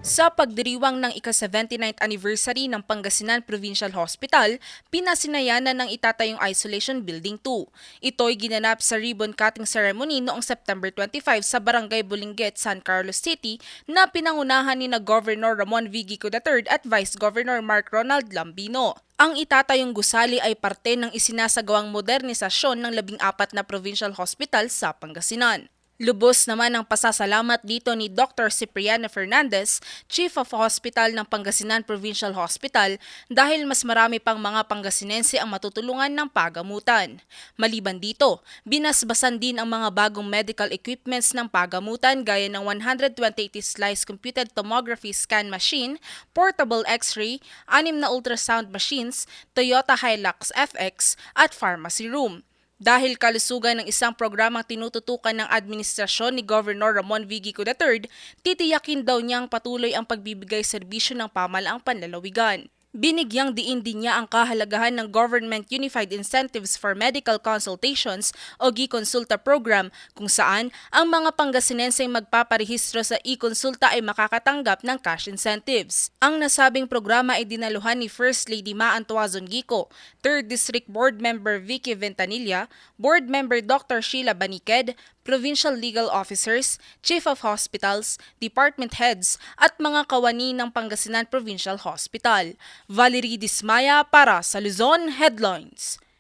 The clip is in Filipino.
Sa pagdiriwang ng ika-79th anniversary ng Pangasinan Provincial Hospital, pinasinayanan ng itatayong Isolation Building 2. Ito'y ginanap sa ribbon cutting ceremony noong September 25 sa Barangay Bulinget, San Carlos City na pinangunahan ni Governor Ramon V. Gico III at Vice Governor Mark Ronald Lambino. Ang itatayong gusali ay parte ng isinasagawang modernisasyon ng 14 na provincial hospital sa Pangasinan. Lubos naman ang pasasalamat dito ni Dr. Cipriano Fernandez, Chief of Hospital ng Pangasinan Provincial Hospital dahil mas marami pang mga Pangasinense ang matutulungan ng pagamutan. Maliban dito, binasbasan din ang mga bagong medical equipments ng pagamutan gaya ng 120 slice computed tomography scan machine, portable x-ray, 6 na ultrasound machines, Toyota Hilux FX at pharmacy room. Dahil kalusugan ng isang programang tinututukan ng administrasyon ni Governor Ramon V. Gico III, titiyakin daw niyang patuloy ang pagbibigay serbisyo ng pamalaang panlalawigan. Binigyang diin din niya ang kahalagahan ng Government Unified Incentives for Medical Consultations o GConsulta program kung saan ang mga Pangasinenseng magpaparehistro sa e-konsulta ay makakatanggap ng cash incentives. Ang nasabing programa ay dinaluhan ni First Lady Ma Antuazon Gico, 3rd District Board Member Vicky Ventanilla, Board Member Dr. Sheila Baniked, Provincial Legal Officers, Chief of Hospitals, Department Heads at mga kawani ng Pangasinan Provincial Hospital. Valerie Dismaya para sa Luzon Headlines.